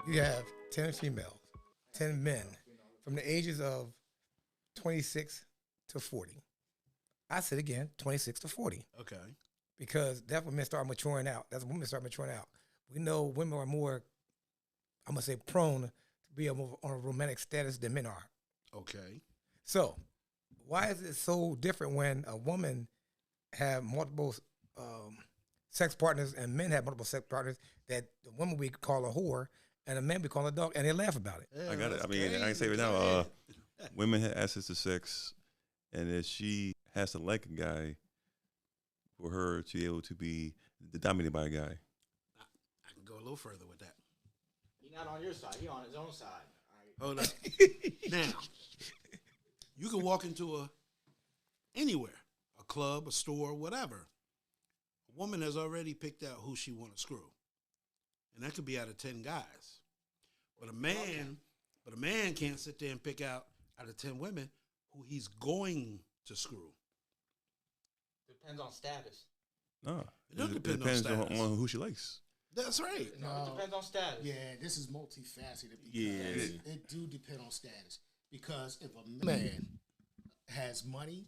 You have 10 females, 10 men from the ages of 26 to 40. I said again, 26 to 40. Okay. Because that's when men start maturing out. That's when women start maturing out. We know women are more, I'm going to say, prone to be on a romantic status than men are. Okay. So why is it so different when a woman have multiple sex partners and men have multiple sex partners that the woman we call a whore and a man we call a dog, and they laugh about it? Yeah, I got it. I mean, crazy. I can say right now, women have access to sex, and if she has to like a guy for her to be able to be dominated by a guy. I can go a little further with that. He's not on your side. He's on his own side. All right. Hold up. Now, you can walk into anywhere, a club, a store, whatever. A woman has already picked out who she want to screw, and that could be out of 10 guys. But a man can't sit there and pick out of 10 women who he's going to screw. Depends on status. No, It doesn't it depend on depends status. on who she likes. That's right. No, it depends on status. Yeah, this is multifaceted because Yeah. it do depend on status. Because if a man has money,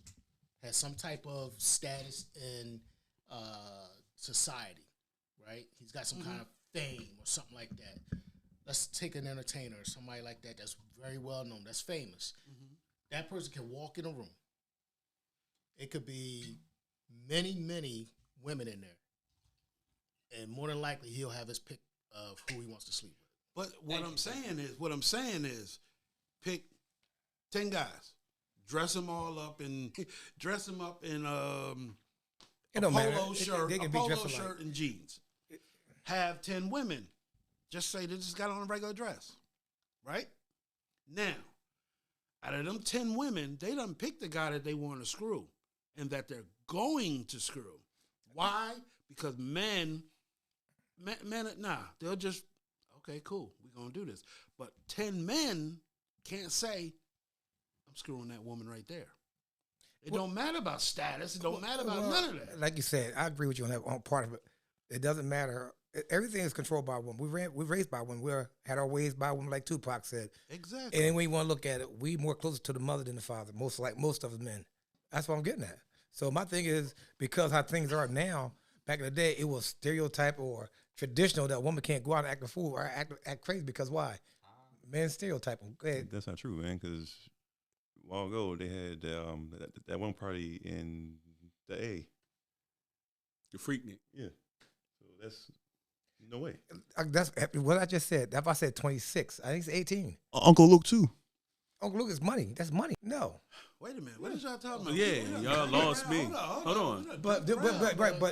has some type of status in society, right? He's got some kind of fame or something like that. Let's take an entertainer or somebody like that that's very well known, that's famous. That person can walk in a room. It could be many, many women in there. And more than likely, he'll have his pick of who he wants to sleep with. But what I'm saying is, pick 10 guys, dress them up in a don't matter. polo shirt, They a can be polo dressed alike. shirt and jeans. Have 10 women. Just say they just got on a regular dress, right? Now, out of them 10 women, they done picked the guy that they want to screw and that they're going to screw. Why? Because men, they'll just, okay, cool, we're going to do this. But 10 men can't say, I'm screwing that woman right there. It don't matter about status. It don't matter about none of that. Like you said, I agree with you on that on part of it. It doesn't matter. Everything is controlled by women. We're raised by women. We had our ways by women, like Tupac said. Exactly. And when you want to look at it, we more closer to the mother than the father. Most of us men. That's what I'm getting at. So my thing is, because how things are now, back in the day, it was stereotype or traditional that a woman can't go out and act a fool or act crazy because why? Men stereotype them. Go ahead. That's not true, man, because a while ago they had that one party in the A. The Freaknik. Yeah. So that's no way. That's what I just said. If I said 26, I think it's 18. Uncle Luke too. Uncle Luke is money. That's money. No. Wait a minute. What is y'all talking about? Yeah, y'all lost me. Hold on. But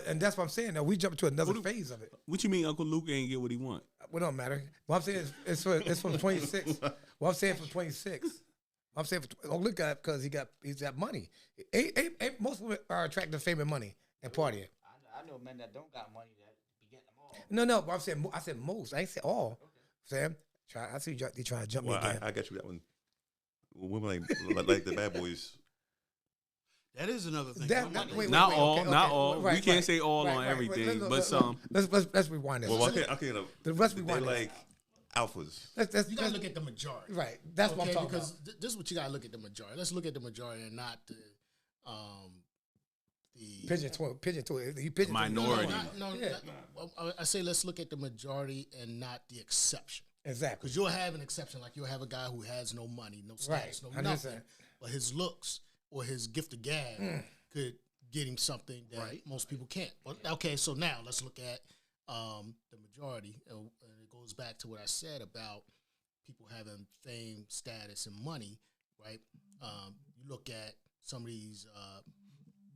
and that's what I'm saying. Now we jump to another phase of it. What you mean Uncle Luke ain't get what he want? Well, don't matter. What I'm saying is it's from 26. What I'm saying from 26. I'm saying Uncle Luke got because he's got money. Most women are attracted to fame and money and partying. I know men that don't got money that be getting them all. No. But I said most. I ain't say all. Sam, I see you trying to jump Well, me again. I got you that one. Women like the bad boys. That is another thing. Not all. Right, We can't right, say all right, on right. everything, Let's- but some. Let's rewind this. Well, okay. Let's They rewind this. like alphas. You got to look at the majority. Right. That's what I'm talking because about. this is what you got to look at the majority. Let's look at the majority and not the Pigeon to he pigeon Minority. I say let's look at the majority and not the exception. Exactly. Because you'll have an exception, like you'll have a guy who has no money, no status, Right. no I nothing, understand. but his looks or his gift of gab could get him something that most people can't. But okay, so now let's look at the majority, and it goes back to what I said about people having fame, status, and money, right? You look at some of these.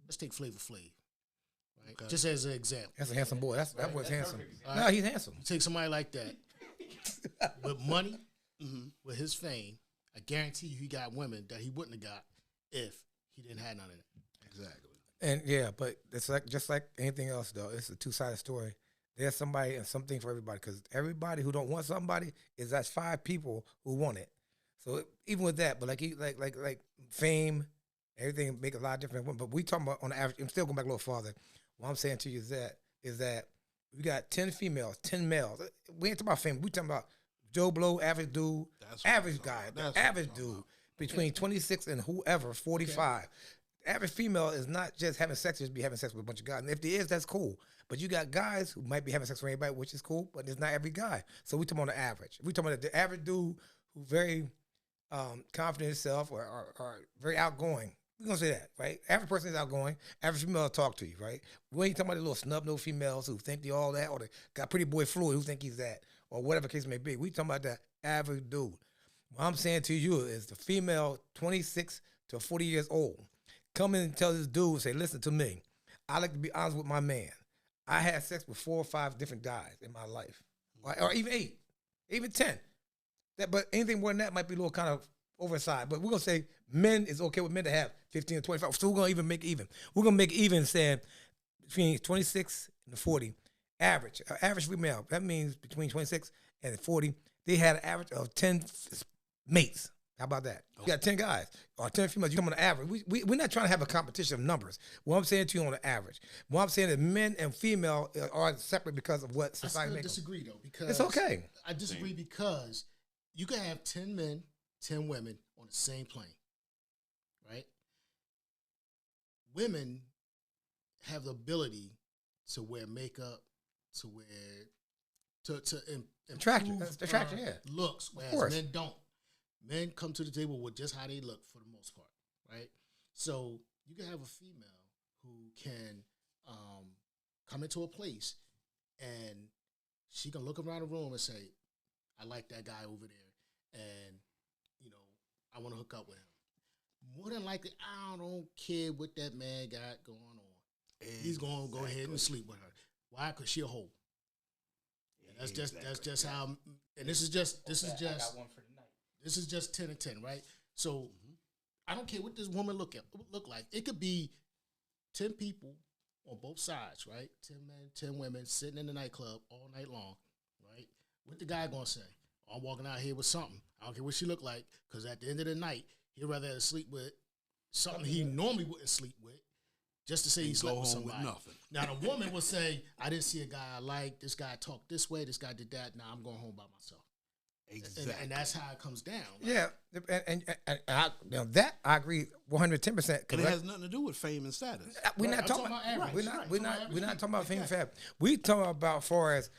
Let's take Flavor Flav, right? Okay. Just as an example. That's a handsome boy. That boy's handsome. Right. No, he's handsome. Take somebody like that with money, with his fame. I guarantee you, he got women that he wouldn't have got if he didn't have none of that. Exactly. And yeah, but it's like just like anything else, though. It's a two-sided story. There's somebody and something for everybody, because everybody who don't want somebody is that's 5 people who want it. So even with that, but like fame, everything make a lot of different. But we talking about on the average. I'm still going back a little farther. What I'm saying to you is that we got 10 females, 10 males. We ain't talking about fame. We talking about Joe Blow, average dude, That's what average I'm talking guy, about. the That's what I'm average talking dude about. between 26 and whoever, 45. Average female is not just having sex, just be having sex with a bunch of guys. And if there is, that's cool. But you got guys who might be having sex with anybody, which is cool, but it's not every guy. So we talking about the average. We talking about the average dude who very confident in himself or very outgoing. We're going to say that, right? Average person is outgoing. Average female will talk to you, right? We ain't talking about the little snub-nosed females who think they all that, or they got pretty boy fluid who think he's that, or whatever case may be. We talking about that average dude. What I'm saying to you is the female 26 to 40 years old come in and tell this dude, say, listen to me. I like to be honest with my man. I had sex with 4 or 5 different guys in my life, or even 8, even 10. But anything more than that might be a little kind of oversized. But we're going to say men is okay with men to have 15 to 25. So we're going to even make even. We're going to make even saying between 26 and 40, average. Average female, that means between 26 and 40, they had an average of 10 mates. How about that? You got 10 guys or 10 females. You come on the average. We're not trying to have a competition of numbers. What I'm saying to you on the average. What I'm saying is men and female are separate because of what society I makes still disagree, though, because it's okay. I disagree because you can have 10 men, 10 women on the same plane, right? Women have the ability to wear makeup, to wear to Attraction. improve That's attraction, her yeah. looks, Of whereas course. men don't. Men come to the table with just how they look for the most part, right? So you can have a female who can come into a place and she can look around the room and say, I like that guy over there, and, you know, I want to hook up with him. More than likely, I don't care what that man got going on. He's going to go ahead and sleep with her. Why? Because she a hoe. And that's just how. And this is just I got one for the night. this is just 10 and 10, right? So I don't care what this woman look like. It could be 10 people on both sides, right? 10 men, 10 women sitting in the nightclub all night long, right? What the guy gonna say? I'm walking out here with something. I don't care what she look like, because at the end of the night, he'd rather sleep with something he normally wouldn't sleep with, just to say he slept with Go home somebody. with nothing. Now the woman will say, I didn't see a guy I like. This guy talked this way. This guy did that. Now I'm going home by myself. Exactly. And that's how it comes down. Yeah, and now that I agree 110%. And it has nothing to do with fame and status. We're Right, not I'm talking talking about about average. average. Right, We're talking not. about We're not average talking about fame and people. fab. We talking about far as.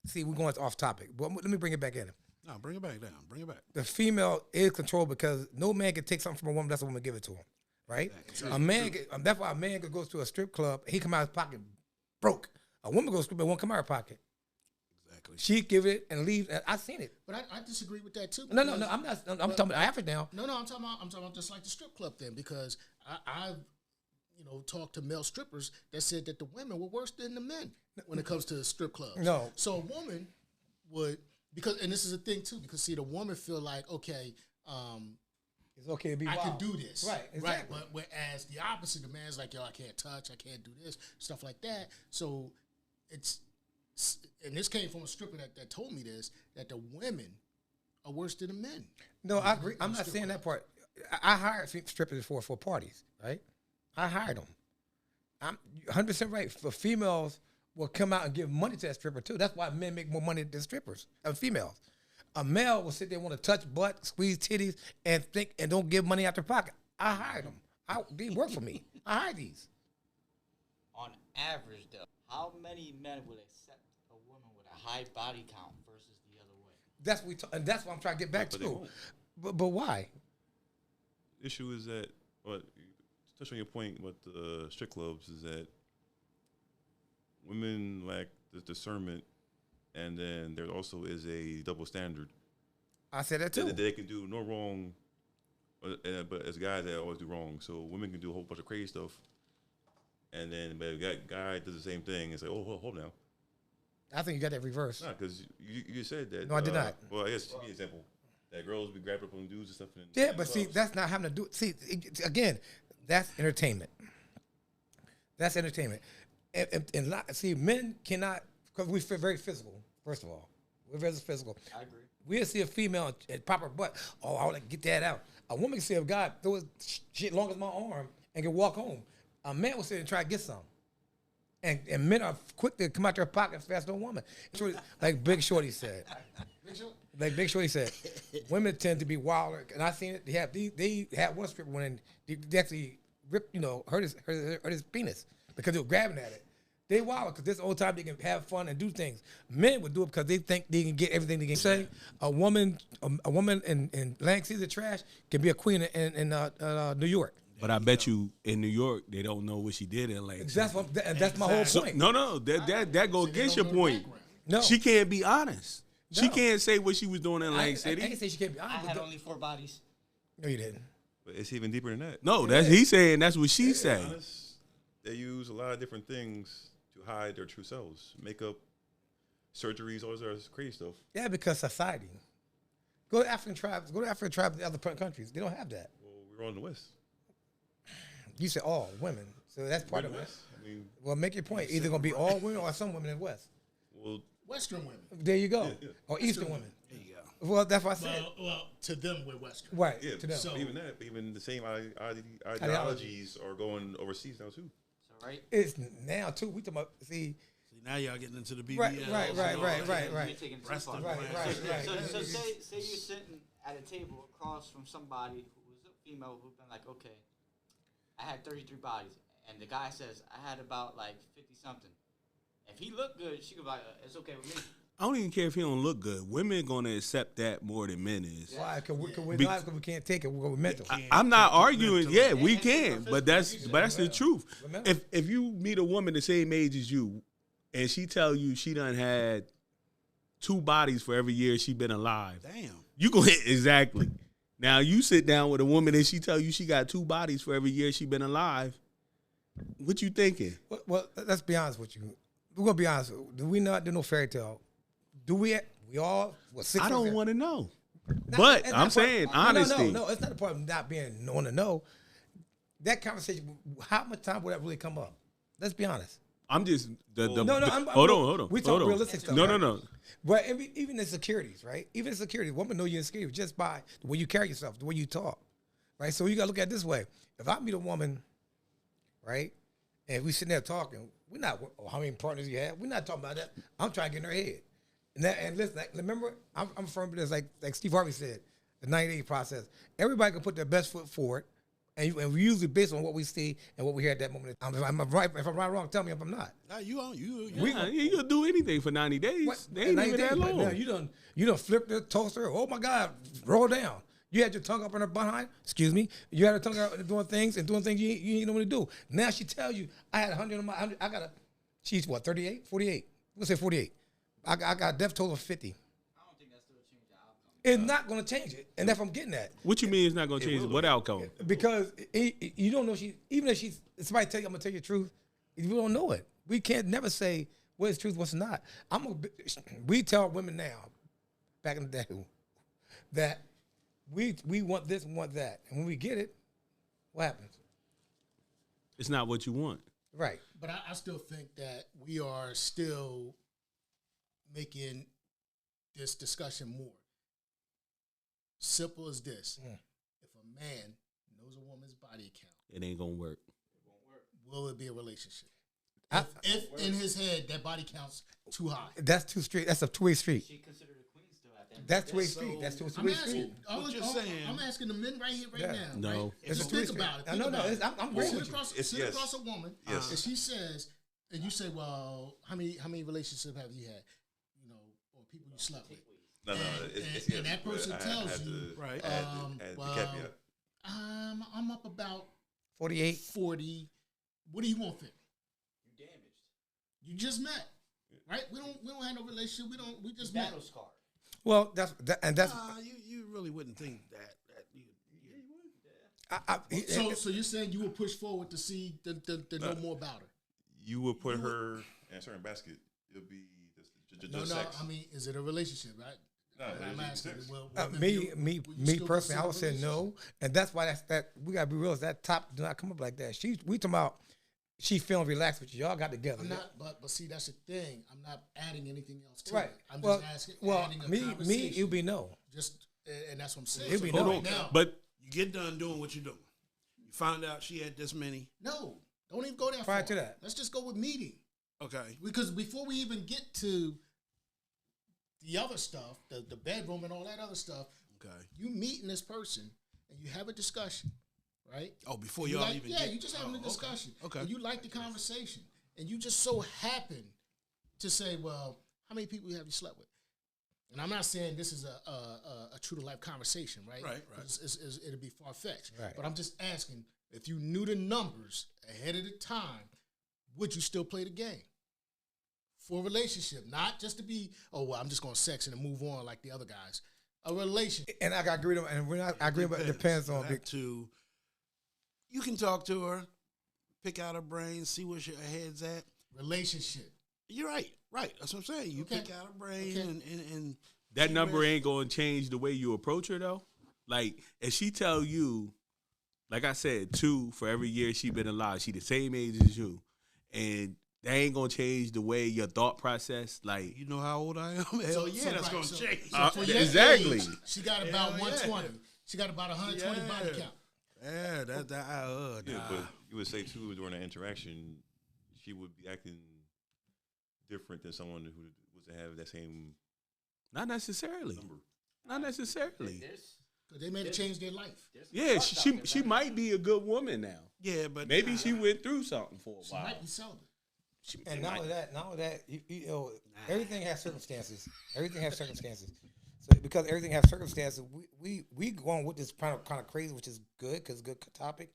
See, we're going off topic. But let me bring it back in. No, bring it back down. Bring it back. The female is controlled because no man can take something from a woman. That's a woman give it to him, right? A man. That's why a man could go to a strip club. He come out of his pocket broke. A woman goes to strip club, won't come out of her pocket. Exactly. She give it and leave. I've seen it. But I disagree with that too. No. because- I'm not. I'm talking about average now. No, I'm talking about just like the strip club thing, because I've talked to male strippers that said that the women were worse than the men when it comes to strip clubs. No. So a woman would, and this is a thing too, because see, the woman feel like, okay, It's okay to be I can wild. do this. Right, exactly. But whereas the opposite, the man's like, yo, I can't touch, I can't do this, stuff like that. So and this came from a stripper that told me this, that the women are worse than the men. No, I agree. I'm not saying that part. I hired strippers for parties, right? I hired them. I'm 100% right. For females will come out and give money to that stripper too. That's why men make more money than strippers and females. A male will sit there and want to touch butt, squeeze titties, and think and don't give money out their pocket. I hired them. They work for me. I hired these. On average, though, how many men would accept a woman with a high body count versus the other way? That's and that's what I'm trying to get back But they to. won't. But why? Issue is that, to touch on your point with the strip clubs, is that women lack the discernment, and then there also is a double standard. I said that too. That they can do no wrong, but as guys, they always do wrong. So women can do a whole bunch of crazy stuff, and then but if that guy does the same thing and say, "Oh, hold now." I think you got that reversed. Nah, because you said that. No, I did not. Well, I guess to give you an example, that girls be grabbed up on dudes and stuff. Yeah, but see, that's not having to do. See, again, that's entertainment. That's entertainment. And see, men cannot, because we're very physical. First of all, we're very physical. I agree. We'll see a female and pop her butt. Oh, I want to get that out. A woman can see a guy throw his shit long as my arm and can walk home. A man will sit and try to get some. And men are quick to come out their pockets faster than a woman. Like Big Shorty said. Like Big Shorty said, women tend to be wilder, and I seen it. They had one stripper when they actually ripped, hurt his penis because they were grabbing at it. They wild because this old time they can have fun and do things. Men would do it because they think they can get everything they can say. A woman in Lang Caesar trash can be a queen in New York. But I bet you in New York they don't know what she did in Atlanta. That's my whole point. No, that goes against your point. No. She can't be honest. No. She can't say what she was doing in Lang City. I can say she can't be I honest. had only 4 bodies. No, you didn't. But it's even deeper than that. No, that's he's saying that's what she said. Honest, they use a lot of different things to hide their true selves. Makeup, surgeries, all this crazy stuff. Yeah, because society. Go to African tribes. Go to African tribes in other countries. They don't have that. Well, we're all in the West. You said all women, so that's part of it. I mean, Well, make your point. Either gonna be all women or some women in the West. well, Western women. There you go. Yeah. Or Eastern women. There you go. Well, that's what I said. Well, to them, we're Western. Right. yeah. To them. So- even that, even the same ideologies are going overseas now too. So, right? It's now too. We talking about see. See, now y'all getting into the BBL. Right. You're taking too Rest far. of Right. So say you're sitting at a table across from somebody who was a female who's been like, okay, I had 33 bodies, and the guy says I had about like 50 something. If he looked good, she could be like, it's okay with me. I don't even care if he don't look good. Women gonna accept that more than men is. Why? Because we're Be- not. Because we can't take it. We're mental. I'm not arguing. mentally. Yeah, we And can, but that's the truth. Remember? If you meet a woman the same age as you, and she tell you she done had 2 bodies for every year she been alive, Damn. you go hit exactly. Now you sit down with a woman and she tell you she got 2 bodies for every year she been alive. What you thinking? Well, let's be honest with you. We're gonna be honest. Do we not do no fairy tale? Do we? We all. What, 6 I don't months- want to know. Not- But it's I'm not part- saying honesty. No, it's not the part of not being want to know. That conversation. How much time would that really come up? Let's be honest. I'm just No, hold on. We talk hold on. realistic stuff. No, right? no. But even the securities, right? Even the security, women know you're insecure just by the way you carry yourself, the way you talk, right? So you got to look at it this way. If I meet a woman, right, and we sitting there talking, we're not, how many partners you have? We're not talking about that. I'm trying to get in her head. And listen, like, remember, I'm firm with this, like Steve Harvey said, the 90-day process. Everybody can put their best foot forward, and we usually based on what we see and what we hear at that moment. If I'm right or wrong, tell me if I'm not. Nah, you You'll do anything for 90 days. What? They ain't 90 even days, that but long. now you done flipped the toaster. Oh my God, roll down. You had your tongue up in her behind. Excuse me. You had her tongue out doing things you ain't know what to do. Now she tell you, I had 100 on my. I got a. She's what? 38, 48. We'll say 48. I got a death toll of 50. I don't think that's still change the outcome. It's not going to change it, and that's what I'm getting at. What you mean it's not going to change? What outcome? Because you don't know even if somebody tell you I'm gonna tell you the truth, we don't know it. We can't never say what is truth, what's not. We tell women now, back in the day, that we want this and want that, and when we get it, what happens? It's not what you want. Right. But I still think that we are still making this discussion more simple as this. If a man knows a woman's body count, It ain't going to work. will it be a relationship? I- If in his head that body count's too high. That's too straight. That's a two-way street. She considered a queen still at that. That's two-way street. That's I'm two-way street. asking, just saying. I'm asking the men right here, right Yeah. now. No. right? It's Just a two-way think street. about it. No, Think no, about it. I'm agreeing Sit with you. across, It's sit yes. across a woman, Yes. and she says, and you say, "Well, how many relationships have you had? You know, or people you slept with?" No, And it's that yes, but person I tells had you, to right. add the well, caveat. I'm up about 48. 40. What do you want, 50? You damaged. You just met, right? We don't have no relationship. We just met. Battle scarred. Well, that's. You really wouldn't think that So you're saying you will push forward to see to know more about her? You would put her in a certain basket. It'll be just No, sex. I mean, is it a relationship, right? No, I'm it's asking. sex. Me personally, I would say no, and that's why that we gotta be real. That top do not come up like that. We talking about she feeling relaxed with you. Y'all got together. I'm not, but see, that's the thing. I'm not adding anything else to Right. it. I'm Well, just asking. well, adding a me, conversation. it'll be no. Just, and that's what I'm saying. It'll be So no. right now, But you get done doing what you're doing. You find out she had this many. no, don't even go that Prior far. to that. Let's just go with meeting, Okay. because before we even get to the other stuff, the bedroom and all that other stuff. Okay. You meeting this person and you have a discussion, right? Oh, before You y'all like, even yeah, get... you just having a okay. discussion. Okay. And you like the conversation. And you just so happen to say, well, how many people have you slept with? And I'm not saying this is a true to life conversation, right? Right. It'll be far fetched. Right. But I'm just asking, if you knew the numbers ahead of the time, would you still play the game? For a relationship, not just to be, oh, well, I'm just going to sex and move on like the other guys. A relationship. And I agree with, and I agree, but it depends on big. You can talk to her, pick out her brain, see where her head's at. Relationship. You're right. That's what I'm saying. You pick out her brain and that number ain't gonna change the way you approach her though. Like if she tell you, like I said, 2 for every year she been alive, she the same age as you, and that ain't gonna change the way your thought process. Like you know how old I am. Hell yeah, that's gonna change. For your exactly. age, she got about 120. She got about 120 body count. Yeah, yeah, but you would say too during the interaction, she would be acting different than someone who was to have that same not necessarily. number. Not necessarily. Because they may have changed their life. Yeah, she might be a good woman now. Yeah, but Maybe she went through something for a She while. might be celibate. And not only that, you know, everything has circumstances. Everything has circumstances. So because everything has circumstances, we going with this kind of crazy, which is good because it's a good topic.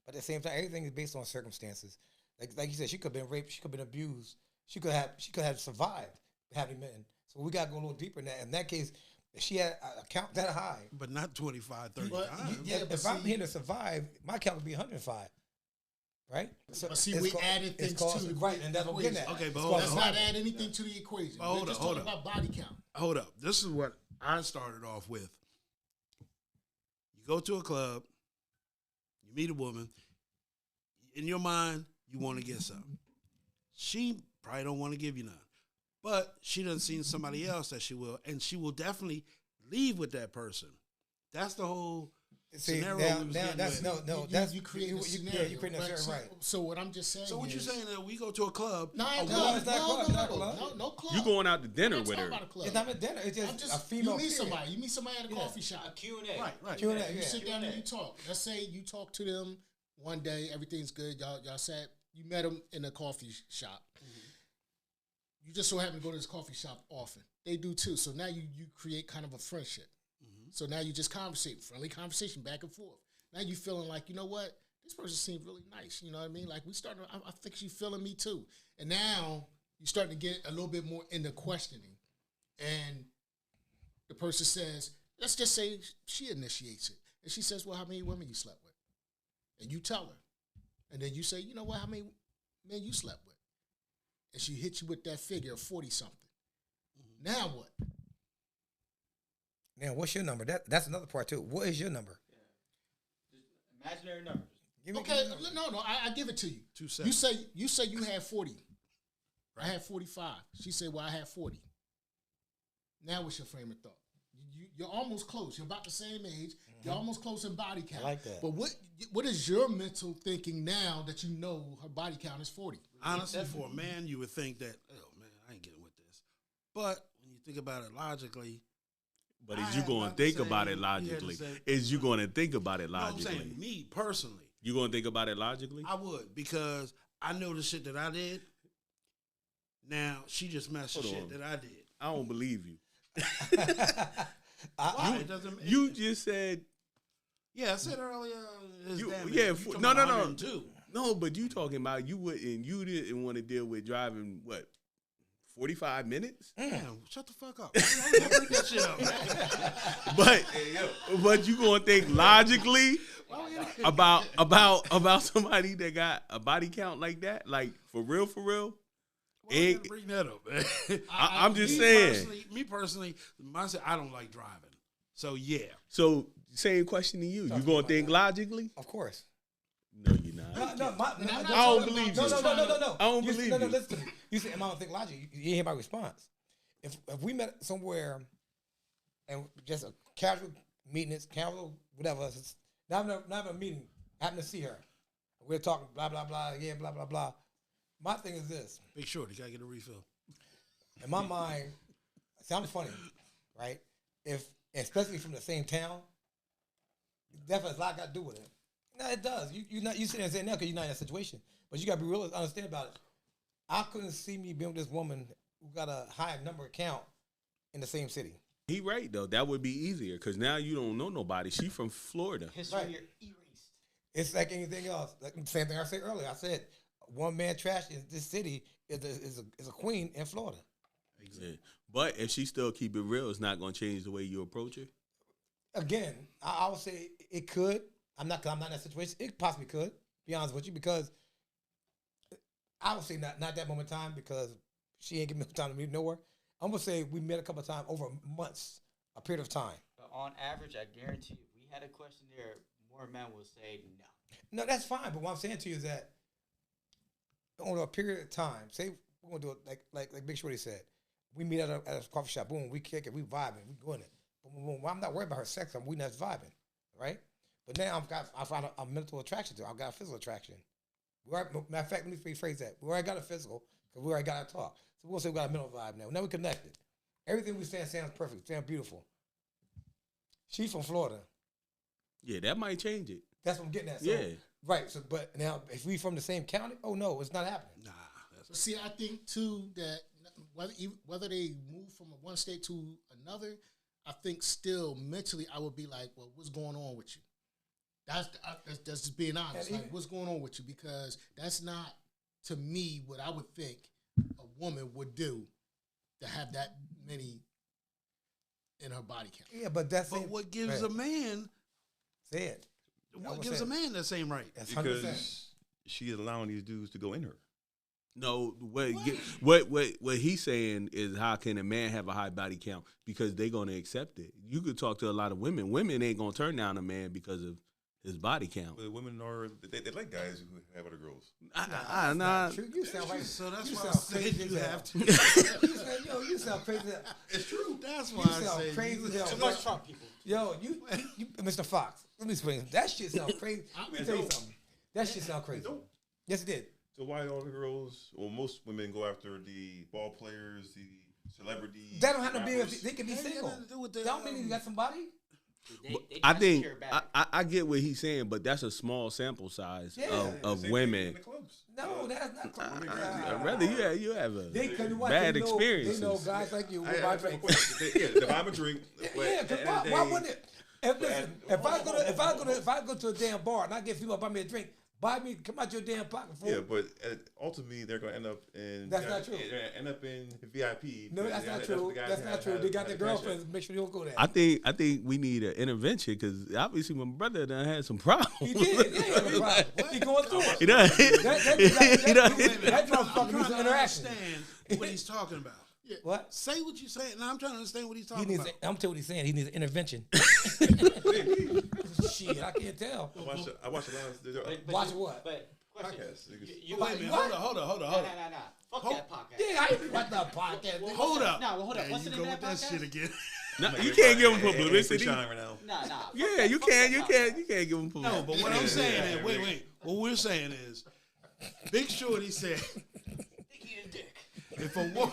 But at the same time, everything is based on circumstances. Like you said, she could have been raped, she could have been abused, she could have survived having men. So we got to go a little deeper in that. In that case, if she had a count that high, but not 25, 30 But times. if I'm here to survive, my count would be 105. Right? So But see, we added things to the right, and that's what we're getting at. Okay, but It's hold Let's on. not add anything to the equation. Hold We're up, just hold talking up. about body count. Hold up. This is what I started off with. You go to a club, you meet a woman. In your mind, you want to get something. She probably don't want to give you none. But she done seen somebody else that she will, and she will definitely leave with that person. That's the whole scenario we was getting that's with. that's you create a you scenario. create a scenario, right? So what I'm just saying. So what you is, saying that we go to a club? No, Oh, no, it's not club, not club. no club. You going out to dinner I'm not with talking her? about a club. It's not a dinner. It's I'm just a female. You meet period. somebody. You meet somebody at a coffee A shop. Q&A. Right. Q&A, You yeah. sit down and you talk. Let's say you talk to them one day. Everything's good. Y'all sat. You met them in a coffee shop. You just so happen to go to this coffee shop often. They do too. So now you create kind of a friendship. So now you just conversate, friendly conversation back and forth. Now you feeling like, you know what? This person seems really nice. You know what I mean? Like we started, I think she's feeling me too. And now you starting to get a little bit more into questioning. And the person says, let's just say she initiates it. And she says, well, how many women you slept with? And you tell her. And then you say, you know what, how many men you slept with? And she hits you with that figure of 40-something. Now what? Now, what's your number? That's another part too. What is your number? Imaginary numbers. Okay, no, I give it to you. 270. You say you had 40. I had 45. She said, well, I had 40. Now what's your frame of thought? You're almost close. You're about the same age. You're almost close in body count. I like that. But what is your mental thinking now that you know her body count is 40? Honestly, for a man, you would think that, oh man, I ain't getting with this. But when you think about it logically, But is you going to think about it logically? Is you going to think about it no, I'm logically? saying me personally, You going to think about it logically? I would, because I know the shit that I did. Now she just messed the Hold shit on. that I did. I don't believe you. Why? It doesn't. You just said Yeah, I said earlier. His You- damage. yeah, You for- talking no, about no. 102. no, but you talking about you didn't want to deal with driving what 45 minutes, Damn, shut the fuck up. Don't bring that shit up, man. but you gonna think logically about somebody that got a body count like that, like for real, Why you gotta bring that up, man? I'm just Me saying. personally, I don't like driving. So yeah, So same question to you. You gonna think logically? Of course. No, you're not. No, I don't believe no, you. no. I don't believe No, you. listen to me. You say, am I gonna think logic? You didn't hear my response. If we met somewhere and just a casual meeting, casual whatever, it's not a meeting, I happen to see her. We're talking blah blah blah, yeah, blah blah blah. My thing is this. Big Short, you gotta get a refill. In my mind, sounds funny, right? If especially from the same town, definitely has a lot got to do with it. No, it does. You sitting there saying that because you're not in that situation, but you got to be real, understand about it. I couldn't see me being with this woman who got a high number count in the same city. He right though. That would be easier because now you don't know nobody. She from Florida. History Right. erased. It's like anything else. Like the same thing I said earlier. I said one man trash in this city is a queen in Florida. Yeah. But if she still keep it real, it's not going to change the way you approach her. Again, I would say it could. I'm not in that situation. It possibly could. Be honest with you, because I would say not that moment in time because she ain't giving me time to meet nowhere. I'm gonna say we met a couple of times over months, a period of time. But on average, I guarantee you, if we had a question there, more men will say no. No, that's fine. But what I'm saying to you is that over a period of time, say we're gonna do it like Big Shorty said, we meet at a coffee shop. Boom, we kick it, we vibing, we doing it. Boom, I'm not worried about her sex. We not vibing, right? But now I found a mental attraction to her. I've got a physical attraction. Matter of fact, let me rephrase that. We already got a physical because we already got to talk. So we'll say we got a mental vibe now. Now we connected. Everything we saying sounds perfect, sounds beautiful. She's from Florida. Yeah, that might change it. That's what I'm getting at. So, Yeah. Right. So, but now if we from the same county, oh no, it's not happening. Nah, But see, I think too that whether they move from one state to another, I think still mentally I would be like, well, what's going on with you? That's just being honest. Like, what's going on with you? Because that's not, to me, what I would think a woman would do to have that many in her body count. Yeah, but that's but what gives a man? Say it. What gives a man that same right? That's 100%. Because she is allowing these dudes to go in her. No, what he's saying is how can a man have a high body count? Because they're going to accept it. You could talk to a lot of women. Women ain't going to turn down a man because of his body count. But women they like guys who have other girls. Nah. True. You sound like So that's you why I sound said crazy you as hell. have to. You sound crazy. It's true. That's why You I sound said crazy as hell. Too much Trump people. Yo, you, Mr. Fox. Let me explain. That shit sound crazy. Let me tell you something. That shit sound crazy. Don't. Yes, it did. So why all the girls, or most women, go after the ball players, the celebrities? That don't have to be. rappers? They can be Ain't single. nothing to do with the, That don't mean you got somebody. They I try to think secure back. I get what he's saying, but that's a small sample size Yeah. of Same thing women. in the clubs. No, that's not. I'd rather you have a They couldn't watch. bad They know experiences. guys like you. I With my have a drink. question. To buy them a drink. Yeah, because why wouldn't it? If I go to a damn bar and I get people buy me a drink, buy me, come out your damn pocket, fool. Yeah, but ultimately they're going to end up in. That's not true. They're going to end up in VIP. No, that's not true. That's not true. They got their girlfriends. Make sure you don't go there. I think we need an intervention because obviously my brother done had some problems. He did. Yeah, he had a problem. He going through it. He done. That I'm motherfucker needs trying an to interaction. understand what he's talking about. What? Say what you're saying. Now I'm trying to understand what he's He talking needs. about. I'm telling you what he's saying. He needs an intervention. Shit, I can't tell. I watch a lot of. Watch what? But question, Podcasts, niggas. you Wait a minute. What? Hold on. Nah. Fuck that podcast. Yeah, I ain't watch that podcast. Hold up. Nah, well, hold up. There What's you the go name with of that that shit podcast? again. No, you can't give him Hey, publicity. shine right now. Nah. Yeah, you can't give him publicity. No, but what I'm saying is, wait. What we're saying is, Big Shorty said, if a woman,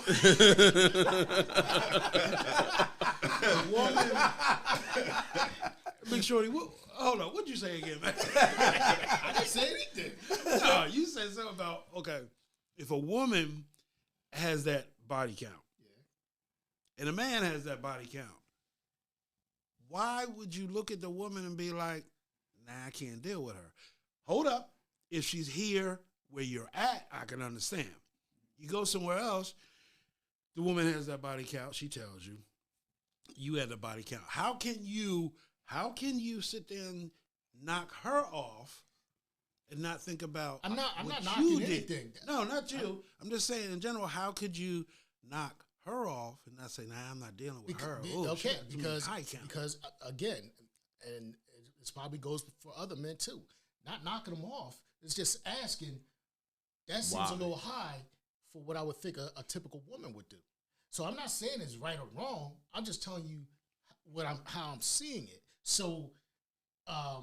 Big Shorty, hold on, what'd you say again, man? I didn't say anything. No, you said something about, okay, if a woman has that body count, and a man has that body count, why would you look at the woman and be like, nah, I can't deal with her? Hold up. If she's here where you're at, I can understand. You go somewhere else, the woman has that body count, she tells you, you have the body count. How can you sit there and knock her off and not think about I'm not what knocking you did? anything. No, not you. I'm just saying in general, how could you knock her off and not say, nah, I'm not dealing with her. Ooh, Okay, she got too many high count. because again, and this probably goes for other men too. Not knocking them off. It's just asking. That seems a little high for what I would think a typical woman would do. So I'm not saying it's right or wrong. I'm just telling you how I'm seeing it. So I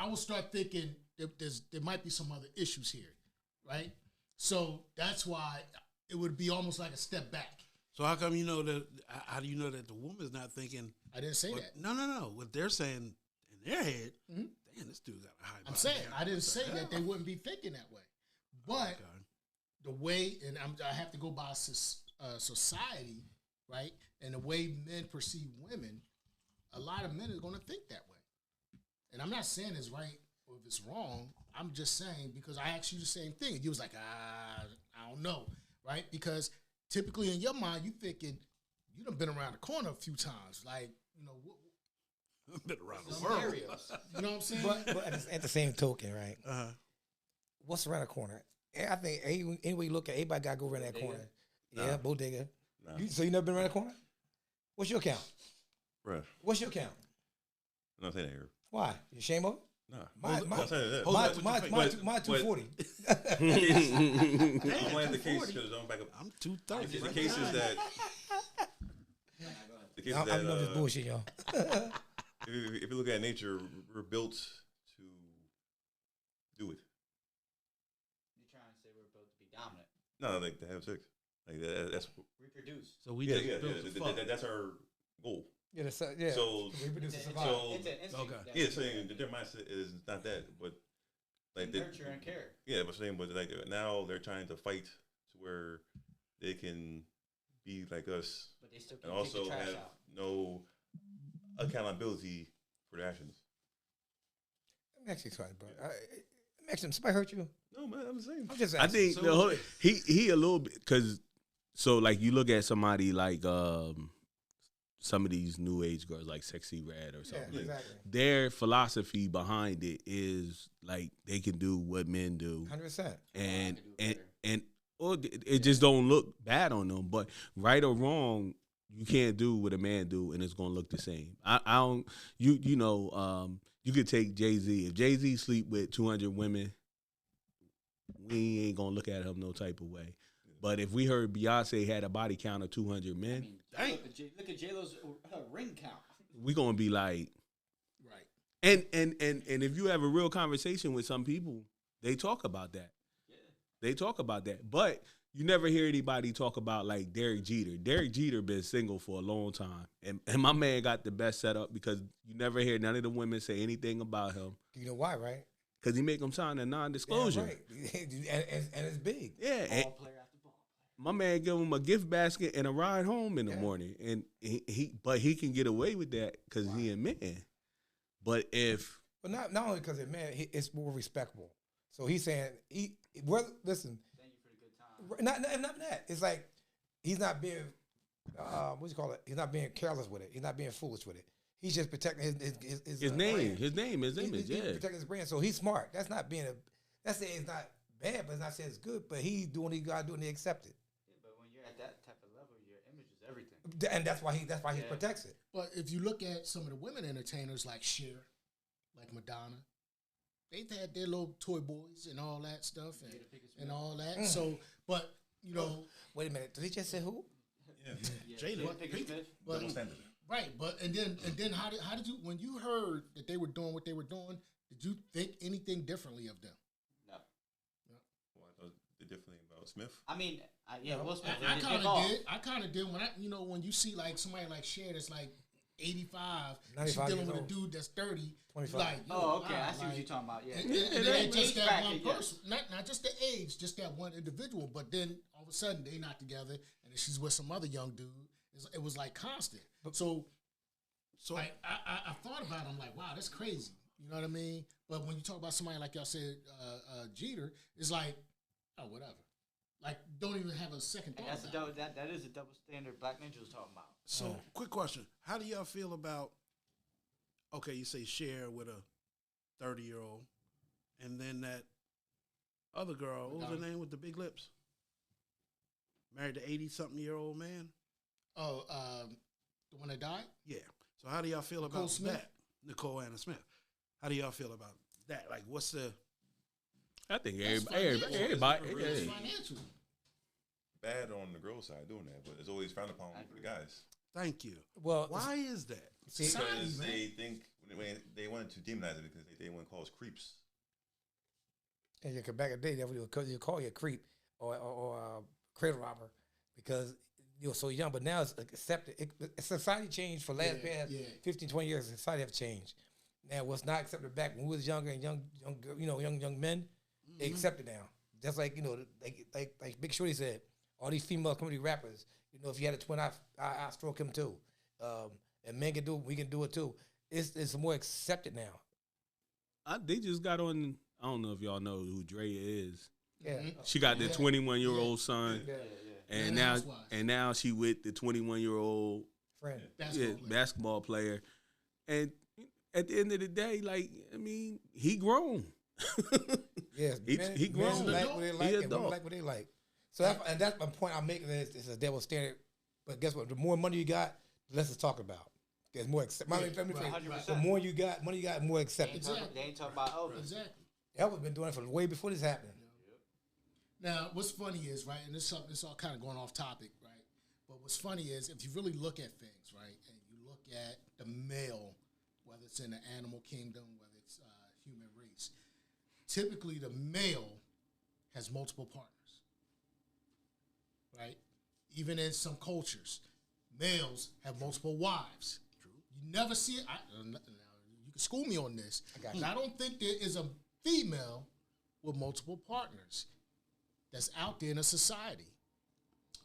will start thinking there might be some other issues here, right? So that's why it would be almost like a step back. So how come you know that? How do you know that the woman's not thinking? I didn't say What, that. no. What they're saying in their head, damn, this dude got a high. I'm body saying count. I didn't What the say that they hell? wouldn't be thinking that way, but Okay. the way, and I have to go by society, right? And the way men perceive women, a lot of men are going to think that way. And I'm not saying it's right or if it's wrong. I'm just saying because I asked you the same thing. You was like, I don't know, right? Because typically in your mind, you thinking you done been around the corner a few times, like I've been around the Some world. areas. you know what I'm saying? But at the same token, right? Uh-huh. What's around the corner? I think anyway you look at, everybody got to go around that corner. Yeah, Nah. bodega. Nah. So you never been around the corner? What's your count? Bruh, What's your count? I'm not saying that here. Why? You ashamed of it? Nah. My- I'm not saying that. hold My up with your face. my But- 240. I'm glad the case because I'm back up. I'm 230. The case is that. The case is I'm that, just bullshit, y'all. if you look at nature, we're built to do it. You're trying to say we're built to be dominant, No, like to have sex. Like that's reproduce. So we yeah, just yeah, built yeah. to fuck. That's our goal. Yeah, yeah. So Reproduce and It's, survive. So- it's an instinct. yeah, that saying that their mindset is not that, but like we nurture and care. yeah, but saying but like now they're trying to fight to where they can be like us But they still and can't take also the trash have out. no accountability for their actions. I'm actually sorry, bro. I'm actually, somebody hurt you? No, man, I'm saying. I'm just I asking. think So- the whole, he a little bit because so like you look at somebody like some of these new age girls like Sexy Red or Yeah, something. exactly. Their philosophy behind it is like they can do what men do, 100%. and can do and better. and or it just don't look bad on them. But right or wrong, you can't do what a man do, and it's gonna look the same. I don't. You know. You could take Jay-Z. If Jay-Z sleep with 200 women, we ain't gonna look at him no type of way. But if we heard Beyonce had a body count of 200 men, I mean, Dang. look at J-Lo's ring count. we gonna be like, Right. and if you have a real conversation with some people, they talk about that. Yeah. They talk about that, but you never hear anybody talk about like Derek Jeter. Derek Jeter been single for a long time, and my man got the best setup because you never hear none of the women say anything about him You know why, right? because he make them sign a non-disclosure. Yeah, right. and it's big. Yeah, and Ball player after ball player. my man give him a gift basket and a ride home in the Yeah. morning, and he can get away with that because he a man. But if But not only because it's more respectable. So he's saying, listen, Thank you for the good time. not that. It's like he's not being, what do you call it? He's not being careless with it. He's not being foolish with it. He's just protecting his name, brand. his name, his He's image, yeah. protecting his brand. So he's smart. That's not being that's saying it's not bad, but it's not saying it's good. But he's doing what he got to do and he accept it. Yeah, but when you're at that type of level, your image is everything. And that's why he Yeah. protects it. But if you look at some of the women entertainers like Cher, like Madonna, they've had their little toy boys and all that stuff and all that. So, but you know, Wait a minute. Did he just say who? Yeah, Jada. Jada Pinkett Smith. but Double standard. right. But and then how did you when you heard that they were doing what they were doing? Did you think anything differently of them? No. Well, I thought differently about Smith. I mean, Will Smith. I they kind pick off. of did. I kind of did when when you see like somebody like Cher that's like 85, she's 95 dealing years with a old. dude that's 30. 25. Like, yo, Oh, okay. wow, I see what like- you're talking about. Yeah. And it The ain't just age that bracket, one yeah. person, not just the age, just that one individual. But then all of a sudden they not together, and then she's with some other young dude. It was like constant. So I thought about it. I'm like, wow, that's crazy. You know what I mean? But when you talk about somebody like y'all said, Jeter, it's like, oh, whatever. Like, don't even have a second And thought. that's a about double, that is a double standard Black Ninja was talking about. So, quick question: how do y'all feel about? Okay, you say Cher with a 30-year-old, and then that other girl. What was her Madonna. name with the big lips? Married to 80-something-year-old man. Oh, the one that died? Yeah. So how do y'all feel Nicole about Smith? that? Nicole Anna Smith. How do y'all feel about that? Like, what's the? I think That's everybody, financial. hey. It's financial. Bad on the girl side doing that, but it's always frowned upon for the guys. Thank you. Well, Why is that? see, Society, Because man. they think when they wanted to demonize it because they want to call us creeps. and you back in the day, they would call you a creep or a cradle robber because you were so young, but now it's accepted. Society changed for last past 15, 20 years. Society have changed. Now, what's not accepted back when we was younger and young men, they accept it now. Just like, like Big Shorty said, all these female comedy rappers, if you had a twin, I stroke him too. And men can do it, we can do it too. It's more accepted now. They just got on. I don't know if y'all know who Drea is. Yeah, she got the 21-year-old son, and now she with the 21-year-old friend, basketball player. And at the end of the day, he grown. Yes, he grown. Like what they like, and women like what they like. So that's my point I'm making. It's a double standard. But guess what? The more money you got, the less it's talked about. There's more the more you got, money you got, more acceptance. They ain't talking about Elvis. Exactly. Elvis been doing it for way before this happened. Now, what's funny is, right, and this all kind of going off topic, right? But what's funny is, if you really look at things, right, and you look at the male, whether it's in the animal kingdom, whether it's human race, typically the male has multiple partners, right? Even in some cultures, males have multiple wives. True. You never see it. You can school me on this. I don't think there is a female with multiple partners that's out there in a society.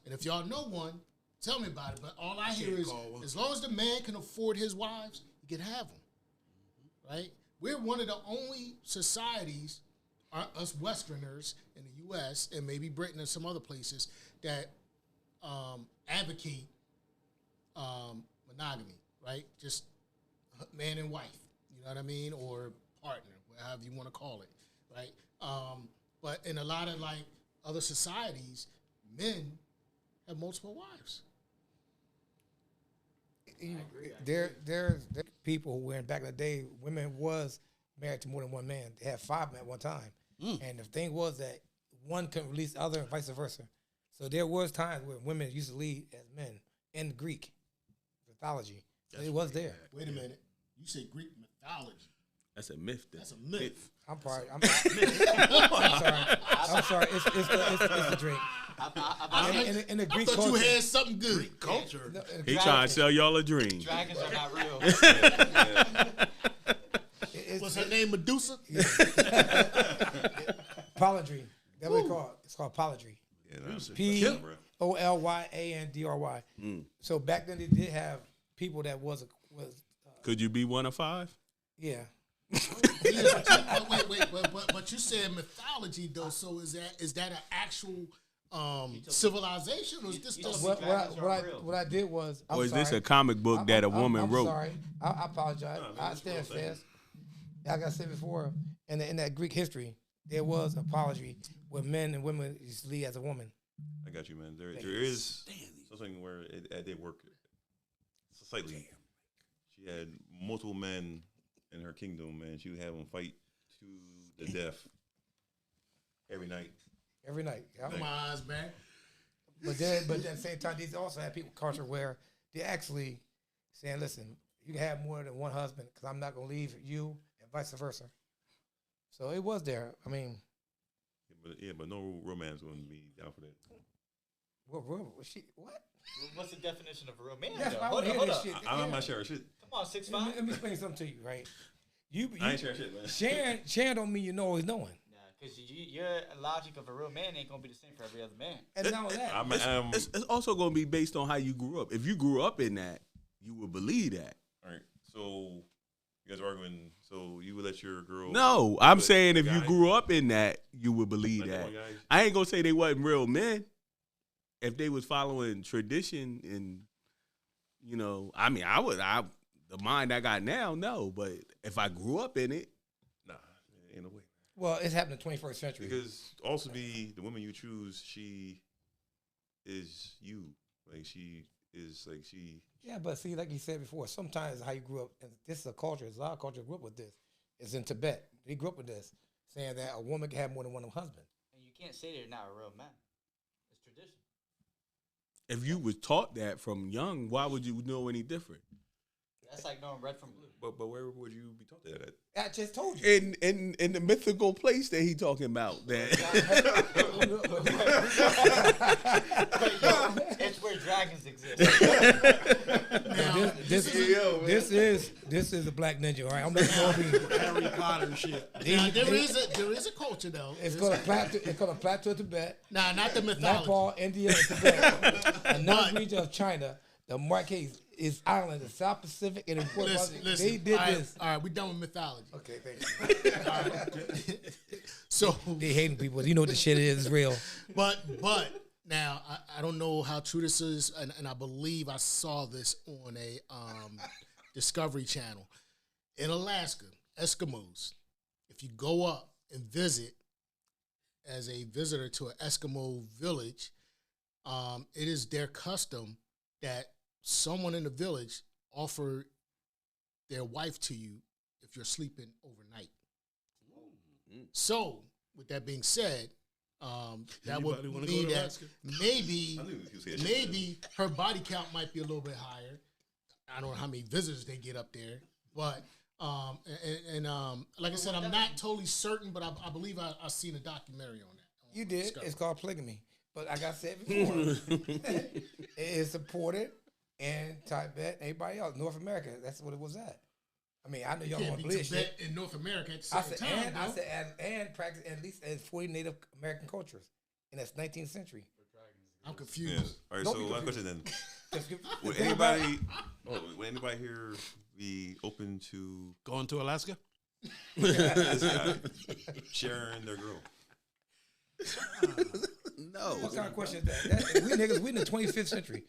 And if y'all know one, tell me about it. But all I hear is, as long as the man can afford his wives, he can have them. Right? We're one of the only societies, us Westerners in the U.S. and maybe Britain and some other places, that advocate monogamy, right? Just man and wife, you know what I mean? Or partner, however you want to call it, right? But in a lot of other societies, men have multiple wives. There's people who were back in the day, women was married to more than one man. They had 5 men at one time. And the thing was that one couldn't release the other and vice versa. So there was times where women used to lead as men in Greek mythology. So it was there. Wait a minute. You say Greek mythology. That's a myth. That's a myth. I'm sorry. I'm sorry. It's the drink. In the Greek I thought culture, you had something good. Greek culture. He trying to sell y'all a dream. Dragons are not real. What's her name? Medusa? Polyandry. That's what it's called. It's called polyandry. Yeah, Polyandry. So back then they did have people that was. Could you be one of 5? Yeah. But you said mythology though. So is that an actual civilization, or is this just what I did was? Or is this a comic book that a woman wrote? I'm sorry. I apologize. I stand fast. Like I said before, in that Greek history, there was a polyandry where men and women used to lead as a woman. I got you, man. There is something where it did work slightly. She had multiple men in her kingdom, and she would have them fight to the death every night. Every night. Yeah. my eyes back? But at the same time, these also have people culture where they're actually saying, "Listen, you can have more than one husband because I'm not going to leave you," and vice versa. So it was there. I mean, but no romance wouldn't be down for that. What? What's the definition of a real man? That's why I Hold want to hear up. this shit. I'm not sharing shit. Come on, 6'5". Let me explain something to you, right? I ain't sharing shit, man. Sharing don't mean you know always knowing. Because your logic of a real man ain't going to be the same for every other man. And not only that. It's also going to be based on how you grew up. If you grew up in that, you would believe that. All right. So you guys are arguing. So you would let your girl? No, I'm saying if you grew up in that, you would believe that. I ain't gonna say they wasn't real men. If they was following tradition and, I mean, the mind I got now, no. But if I grew up in it, nah, ain't no way. Well, it's happened in the 21st century. Because also the woman you choose, she is you. Yeah, but see, like you said before, sometimes how you grew up, and this is a culture, it's a lot of culture grew up with this. It's in Tibet. They grew up with this, saying that a woman can have more than one husband. And you can't say they're not a real man. It's tradition. if you was taught that from young, why would you know any different? That's like knowing red from blue. But where would you be taught that at? I just told you. In the mythical place that he talking about. That It's where dragons exist. Now, This is a black ninja, all right? I'm looking for Harry Potter shit. now there is a culture though. It's called a plateau of Tibet, Nah, not the mythology. Nepal, India, and Tibet. Another region of China. The Marquise is island, the South Pacific, and important. Listen, They did all right, this. All right, we're done with mythology. Okay, thank you. All right. So, They hating people. You know what the shit is. It's real. but now I don't know how true this is, and I believe I saw this on a Discovery Channel in Alaska. Eskimos, if you go up and visit as a visitor to an Eskimo village, it is their custom that someone in the village offer their wife to you if you're sleeping overnight. So, with that being said, that would Anybody wanna go mean to that Alaska? maybe I knew you was gonna say that shit. maybe her body count might be a little bit higher. I don't know how many visitors they get up there, but like I said, I'm not totally certain, but I believe I've seen a documentary on that. You did. It's called polygamy. But like I said before, it is supported in Tibet and everybody else. North America, that's what it was at. I mean, I know y'all Can't want to be believe shit. Tibet in North America at the I same said, time. I bro. said, and practice at least as 40 Native American cultures. And that's 19th century. I'm Yeah. confused. All right. Don't So be last confused. question then. Just give- Would think about it. anybody here be open to Going to Alaska? this guy sharing their girl? No. What kind of question is that? We niggas, we in the 25th century.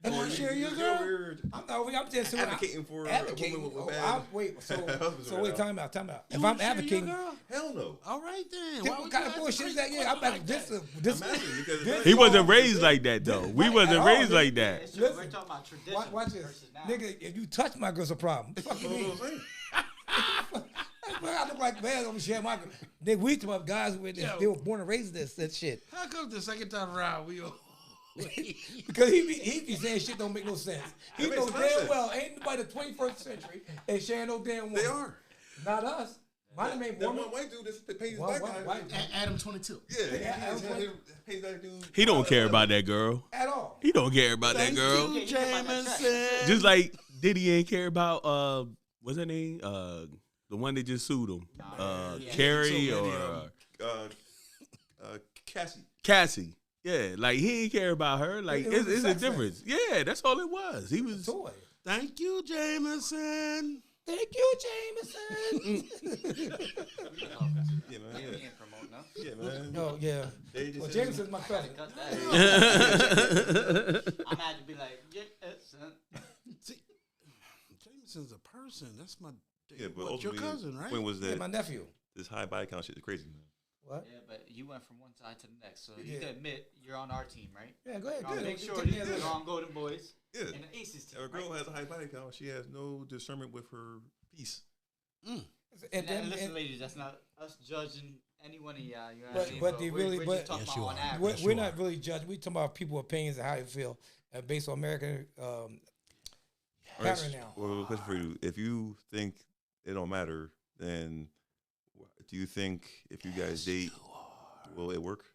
You want to share your girl? I'm just Advocating for a advocating. woman with Oh, bad wait, so husbands right wait, now. time out. If You I'm wanna share advocating, your girl? Hell no. All right then. then Why what would kind you of ask bullshit is a that? Yeah, I'm question like this. that? This I'm asking because this- He wasn't raised like that though. We Right, wasn't at raised all. like that. It's true. We're Listen, talking about tradition watch this, versus now. nigga. If you touch my girl's a problem. Fuck you That's mean? what I'm saying. I look like man over share my girl. We talking about guys who they were born and raised that shit. How come the second time around we all Because he be saying shit don't make no sense. He It makes knows no damn sense. well ain't nobody the 21st century and sharing no damn woman. They are. Not us. My name ain't That woman. one white dude that's pays his One black white- guy. white- Adam 22. Yeah, he Adam pays that dude. He don't care about that girl. At all. He don't care about that girl. you, Jameson. Just like Diddy ain't care about what's her name? The one that just sued him. Carrie So many or of Cassie. Cassie. Yeah, like he ain't care about her. Like It was it's a a sex difference. Yeah, that's all it was. He was Toy. Thank you, Jameson. Thank you, Jameson. Yeah, man. We Yeah, ain't promoting them. yeah man. No, yeah. They just Well, said- Jameson's my cousin. Cut that. I'm had to be like, Jameson. See, Jameson's a person. That's my. Yeah, but What's your ultimately, cousin, right? When was Yeah, that? my nephew. This high body count shit is crazy, man. What? Yeah, but you went from one side to the next, so Yeah. you can admit you're on our team, right? Yeah, go ahead. I'll Good. make sure Take you- me as a- you're on Golden Boys Yeah. and the Aces team. If a girl right? has a high body count, she has no discernment with her piece. And And then- listen, and- ladies, that's not us judging any one of y'all. You know what But- I mean? but they really- we're but- just talking Yes, you about on are. average. We're, Yes, we're you not are. really judging. We talking about people's opinions and how they feel based on American All right, pattern now. well, question for you: if you think it don't matter, then do you think if you guys date, will it work?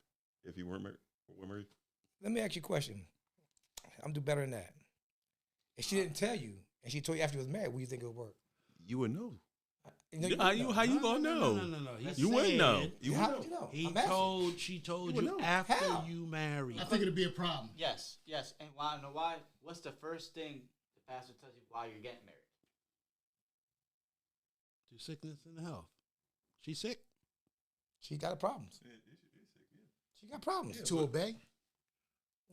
If you weren't married, were married? Let me ask you a question. I'm do better than that. If she didn't tell you and she told you after you was married, would you think it would work? You would know. You how you gonna know? No. He You wouldn't know. said- You How would would you know. know? He I'm asking. told. She told You would you know. after How? you married. I think it'd be a problem. Yes, yes. And why? Know why? What's the first thing the pastor tells you while you're getting married? To sickness and health. She sick. She got problems. She got problems. To obey.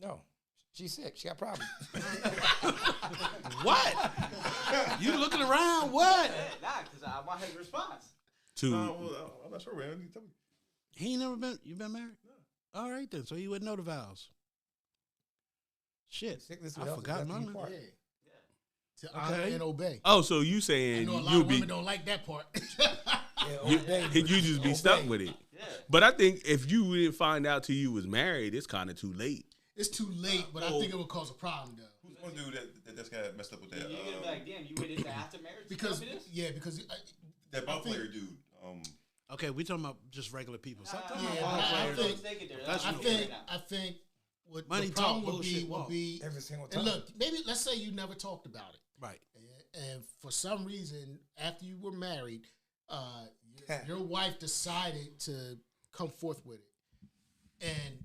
No. She's sick. She got problems. What? You looking around? What? Nah, because I want his response. to Well, I'm not sure, man. You tell me. He ain't never been. You been married? No. All right then. So he wouldn't know the vows. Shit. Sickness I with health forgot is definitely mine. part. To honor Okay. and obey. oh, so you I saying know a lot you of be women don't like that part. Yeah, you, obey. you just be stuck Obey. with it. Yeah. But I think if you didn't find out till you was married, it's kind of too late. It's too late, but I think it would cause a problem though. Who's one dude that just got messed up with that? You're gonna be like, damn, you waited till after marriage to Because tell me this? because That ball I think- player dude. Okay, we talking about just regular people. Stop talking Yeah, about I ball players. think- Take it there. Professional. I think what Money the problem talk, would be bullshit would walk. be. Every single time. And look, maybe let's say you never talked about it, Right. and for some reason, after you were married, your wife decided to come forth with it, and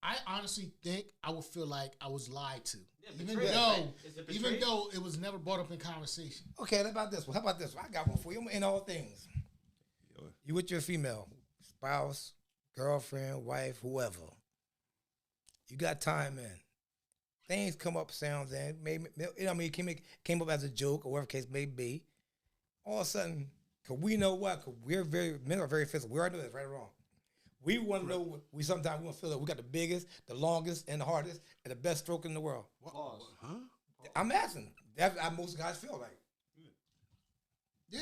I honestly think I would feel like I was lied to, Yeah, even betrayal, though right? Is it betrayal? it was never brought up in conversation. Okay, how about this one? How about this one? I got one for you. In all things, you with your female spouse, girlfriend, wife, whoever. You got time, man. Things come up, sounds in. Maybe came up as a joke or whatever case may be. All of a sudden, cause we know what? Cause men are very physical. We already know this, right or wrong. We want to know. We sometimes want to feel that we got the biggest, the longest, and the hardest, and the best stroke in the world. Pause. Huh? I'm asking. That's how most guys feel like. Yeah.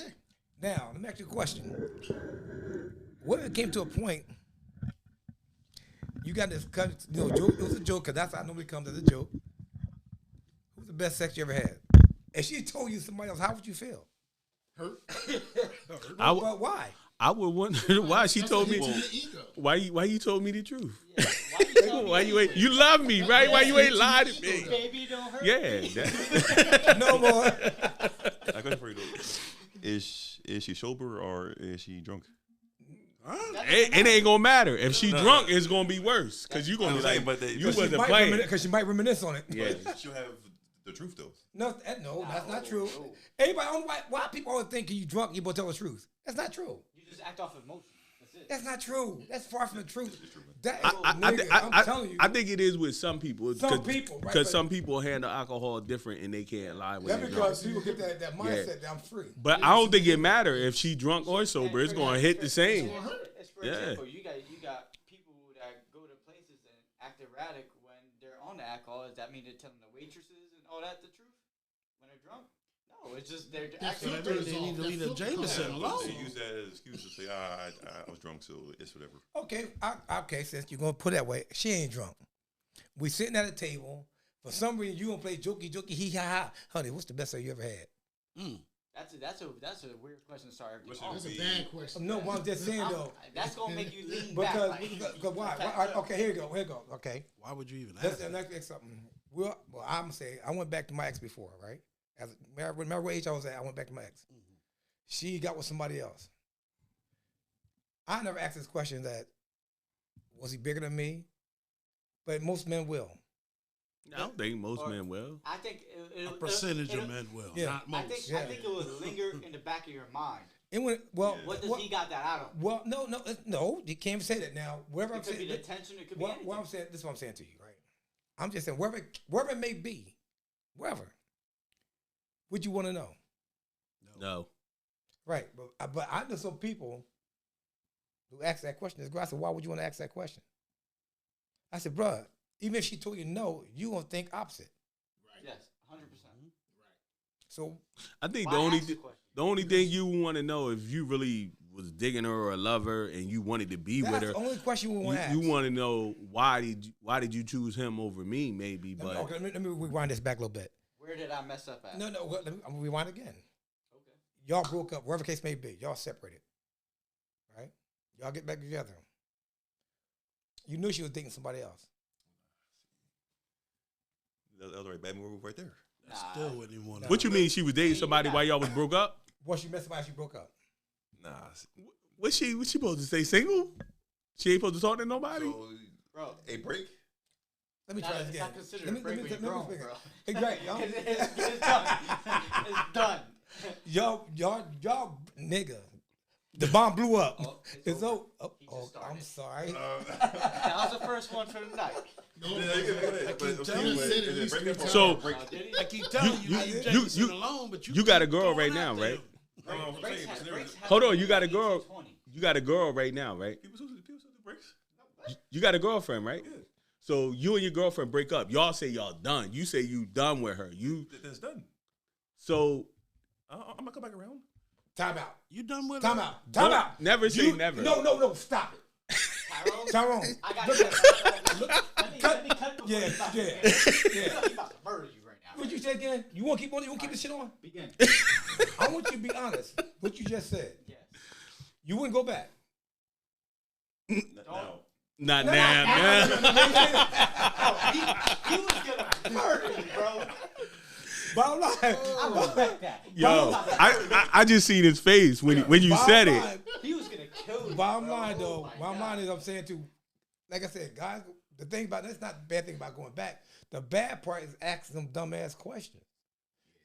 Now, let me ask you a question. What if it came to a point, you got this, joke, it was a joke, because that's how it normally comes as a joke. Who's the best sex you ever had? If she told you somebody else, how would you feel? Hurt. Well, why? I would wonder why she told me. Why you told me the truth? Yeah. Why you ain't? You love me, right? Why you ain't lied to me? Baby, don't hurt. Yeah. No more. I got it for you though. Is she sober or is she drunk? Huh? It ain't gonna matter. If she drunk, it's gonna be worse. Cause you gonna be like, you wasn't playing. Because she might reminisce on it. Yeah. She'll have the truth though. No, that's not true. Everybody, why people always think you drunk, you supposed to tell the truth. That's not true. You just act off emotion. That's it. That's not true. That's far from the truth. That, I'm telling you. I think it is with some people. Some people, right, because but- some people handle alcohol different and they can't lie when That's they're because drunk. people get that mindset that I'm free. But I don't think it matter if she drunk or sober. It's gonna hit the same. It's for Yeah. example, you got people that go to places and act erratic when they're on the alcohol. Does that mean they're telling the waitresses and all that the truth when they're drunk? No, it's just they're acting filter crazy. is They need to leave the Jameson alone. They use that as an excuse to say, I was drunk, so it's whatever. Okay, since you're gonna put it that way, she ain't drunk. We sitting at a table. For some reason, you gonna play jokey, hee ha ha. Honey, what's the best sex you ever had? That's a weird question to start. What's off. That's a bad question. No, what I'm just saying though. That's gonna make you lean Because, back. because why? Okay, here you go. Okay. Why would you even Let's ask? next something. Well, I'm gonna say I went back to my ex before, right? Remember what age I was at? I went back to my ex. She got with somebody else. I never asked this question that was he bigger than me? But most men will. I don't think most men will. I think A percentage of men will, Yeah. not I most. think it would linger in the back of your mind. It went well. What does well, he got that out of? Well, no. You can't even say that now. Wherever I'm It could saying, be the tension. It could be what anything. I'm saying, this is what I'm saying to you, right? I'm just saying, wherever it may be, wherever, would you want to know? No. Right, but I know some people who ask that question. I said, why would you want to ask that question? I said, bruh, even if she told you no, you gonna think opposite. Yes, 100%. So I think Why the only ask the question? the only thing you want to know if you really was digging her or love her and you wanted to be that's with her. the only question we want to ask. You want to know why did you choose him over me? Maybe, but Let me rewind this back a little bit. Where did I mess up at? No, let me, I'm gonna rewind again. Okay. Y'all broke up, wherever the case may be. Y'all separated, right? Y'all get back together. You knew she was dating somebody else. That was a bad move right there. Still wouldn't even want to. what you mean she was dating somebody while y'all was broke up? Once you met somebody, she broke up. Nah. What's she supposed to stay single? She ain't supposed to talk to nobody? So, Bro. a break? Let me Nah, try this it's again. not considered a break when you're grown, bro. Exactly. Y'all, It's done. It's done. y'all, nigga. The bomb blew up. Oh, It's over. over. He just Oh, started. I'm sorry. That was the first one for the night. So Oh, did he? I keep telling you, leave Jameson alone, but you got a keep girl going right now, after right? him. Breaks have Hold on, been you got a 18, girl. 20. You got a girl right now, right? People still do breaks. You got a girlfriend, right? So you and your girlfriend break up. Y'all say y'all done. You say you done with her. That's done. So I'm gonna come back around. Time out. You done with Time her? out. Time out. never say never. No. Stop it. Tyrone? Tyrone. I got you. Let me cut before Yeah, you stop. yeah. He's about to murder you right now. What you say again? You want to keep on? You want to keep this shit on? Begin. I want you to be honest. What you just said. Yes. You wouldn't go back. Now, Not now, man. He was gonna murder me, bro. Bottom line. I respect that. Yo, I just seen his face when you said it. He was gonna kill me. Bottom bro. line, though, Oh my bottom God. line is I'm saying too, like I said, guys, the thing about that's not the bad thing about going back. The bad part is asking them dumbass questions.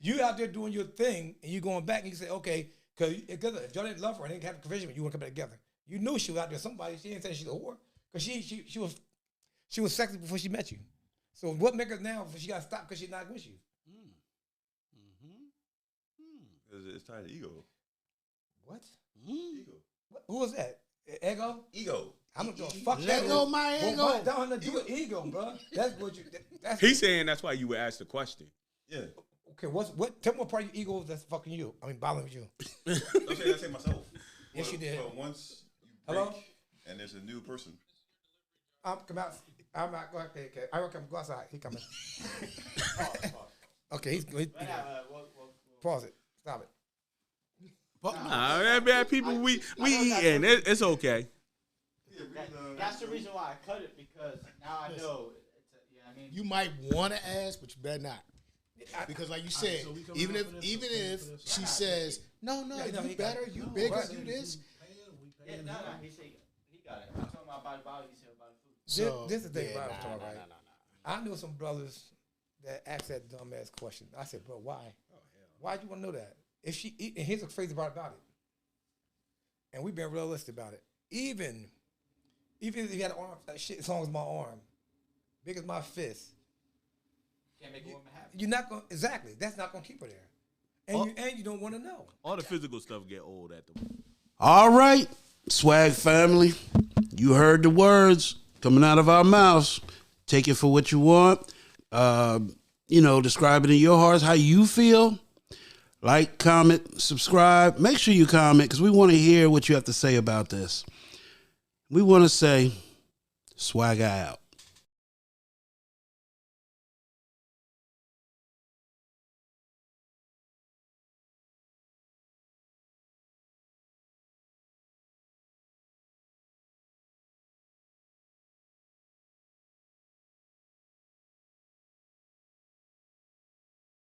You out there doing your thing, and you going back, and you say, okay, because if y'all didn't love her and didn't have a conviction, you want to come back together. You knew she was out there somebody. She didn't say she's a whore because she was sexy before she met you. So what make her now? She got to stop because she's not with you. It's tied to ego. What? Ego. Who was that? Ego? Ego. I'm gonna fuck Let that. go my Well, ego. that don't have to do with ego, bro. That's what you. That's He's saying that's why you would ask the question. Yeah. okay. What? Tell me what part of your ego that's fucking you. I mean, bothering you. I say myself. Yes, But- you did. But once you break Hello? and there's a new person, Come out. I'm not going. Okay. I will come. Go outside. He coming. Okay. He's. Pause it. Stop it. Nah, bad people, we eating. It's okay. That's the reason why I cut it, because now I know. You know what I mean? You might want to ask, but you better not. Because like you said, so we come even out if for this, even okay, if for this. she says, no, Yeah, no, you he got better, it. you No, bigger, right. you this. Yeah, no, he said he got it. I told him about body, he said about food. So, This is the thing yeah, about it, nah, right? nah. I know some brothers that ask that dumbass question. I said, bro, why? Why'd you want to know that? If she, and here's the crazy part about it. And we've been realistic about it. Even if you had an arm, shit as long as my arm, big as my fist, Can't make a woman happy. you're not going, exactly, that's not going to keep her there. And you don't want to know. All the physical stuff get old at the All right, Swag family, you heard the words coming out of our mouths. Take it for what you want. Describe it in your hearts how you feel. Like, comment, subscribe. Make sure you comment because we want to hear what you have to say about this. We want to say, Swagga out.